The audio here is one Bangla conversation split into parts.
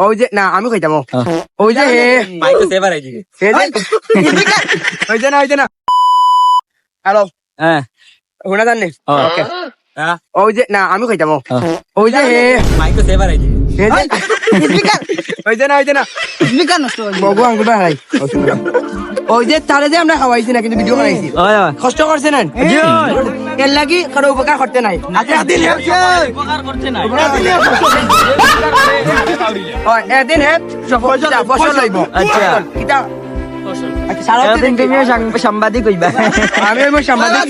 ওই যে না আমি কইতাম ওই যে মাইক তো সেভার আইজি ওই যে না হ্যালো হ্যাঁ শুনা জানি ওকে হ্যাঁ ওই যে না আমি কইতাম ওই যে মাইক তো সেভার আইজি ওই যে না বগু আঙ্গুল হারাই ওই যে তারে যে আমরা খাওয়াইছি না কিন্তু ভিডিও বানাইছি কষ্ট করছে না এর লাগি কারো উপকার করতে নাই এদিন হে ফসল লইব আচ্ছা। কিতা সাংবাদিক হইবা আমি সাংবাদিক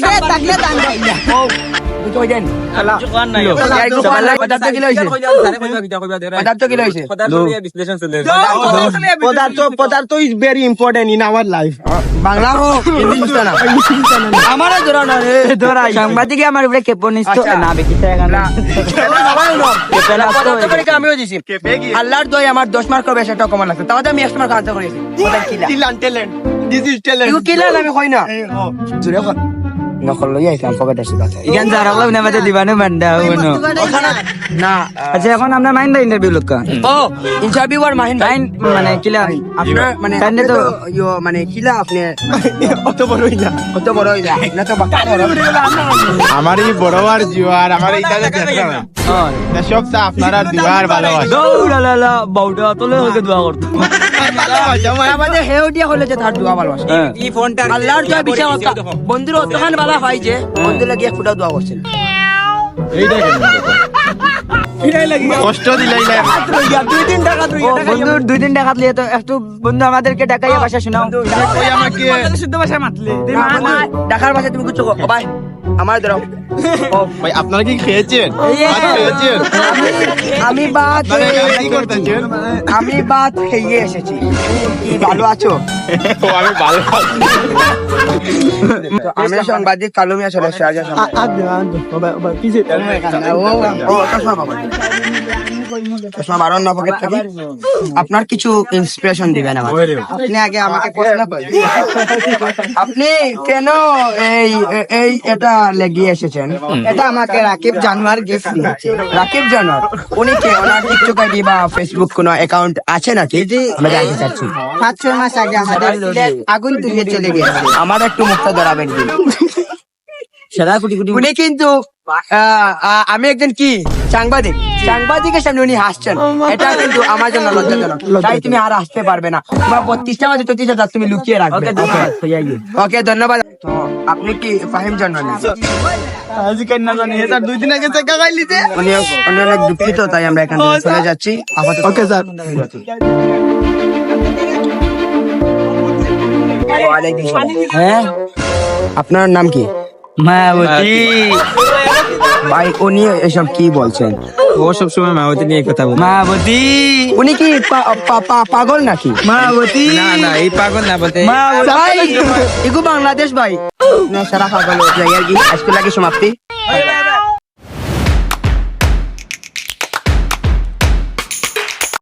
পদার্থ is very important in our life. Bangla হোক আমারও ধরা না রে ধরা সাংবাদিকে আমার উপরে কেপনিস্ত আচ্ছা। না বেকিতে আমিও দিছি আল্লাহর দয় আমার 10 মার্ক বেশ একটা কমান লাগছে তাও আমি 1 মার্ক আনসার করেছি Talent. This is talent. You কিলা আমি কই না জুরে কর নকল লই আইলাম পকেট আছে কথা ইগান জারাগলাও না মতে দিবানে মান্ডা হনো না আচ্ছা এখন আমরা মাইন্ড ইন্টারভিউ লোকা ও ইন্টারভিউ আর মাহিন ভাই মানে কিলা আপনার মানে তাইনে তো ইয়ো মানে কিলা আপনি অত বড় হইলা কত বড় হইলা না তো বাকা বড় আমার এই বড় আর জুয়ার আমার এইটা দেখলাম না সব তা আপনারা দুয়ার ভালোবাসা দৌড়ালা বাউটা তোলে হকে দোয়া করতো আমাদের হেও দিয়া হলে যে তার দোয়া ভালোবাসে এই ফোনটা আল্লাহর জয় বিচার বন্ধুর অতখান বালা হয় যে বন্ধু লাগিয়ে ফুটা দোয়া করছেন এই দেখেন কষ্ট দিলাই না বন্ধুর 2-3 টাকা লিয়ে তো একটু বন্ধু আমাদেরকে ডাকাইয়া ভাষা শোনাও ওই আমাকে শুদ্ধ ভাষায় মাতলে ঢাকার ভাষায় তুমি কিছু ভাই আমার ধরো ভাই আপনারা কি খেয়েছেন ভাত খেয়েছেন আমি বাত মানে কি করতেছেন আমি বাত খেয়ে এসেছি কি ভালো আছো ও আমি ভালো তো আমি সাংবাদিক কালুমিয়া চলে শাহজাহান চশমা বারণ না পকেট থেকে আপনার কিছু ইন্সপিরেশন দিবেন আমার আপনি আগে আমাকে প্রশ্ন করেন আপনি কেন এই এই এটা লেগে এসেছেন এটা আমাকে রাকিব জানোয়ার গিফট দিয়েছে রাকিব জানোয়ার উনি কে ওনার টিকটক আইডি বা ফেসবুক কোনো অ্যাকাউন্ট আছে নাকি আমরা জানতে চাচ্ছি 5-6 মাস আগে আমাদের আগুন ধরিয়ে চলে গেছে আমার একটু মুখটা ধরাবেন সাদা কোটি কোটি উনি কিন্তু আমি একজন কি সাংবাদিকের সামনে উনি হাসছেন এটা কিন্তু আমার জন্য লজ্জাজনক তাই তুমি আর আসতে পারবে না তোমার 32টা মাঝে 34,000 তুমি লুকিয়ে রাখবে ওকে ধন্যবাদ তো আপনি কি ফাহিম জানেন আজকে কেন না জানি এটা 2 দিন আগে চেকা গাইলিতে উনি অনেক দুঃখিত তাই আমরা এখান থেকে চলে যাচ্ছি আপাতত ওকে স্যার ওয়ালাইকুম আসসালাম। হ্যাঁ আপনার নাম কি মায়াবতী ভাই উনি এসব কি বলছেন ও সব সময় মায়াবতী নিয়ে কথা বলে মায়াবতী উনি কি পাগল নাকি মায়াবতী না এই পাগল না বলতে ভাই এগো বাংলাদেশ ভাই না সারা পাগল হয়ে যায় আর কি আজকে লাগে সমাপ্তি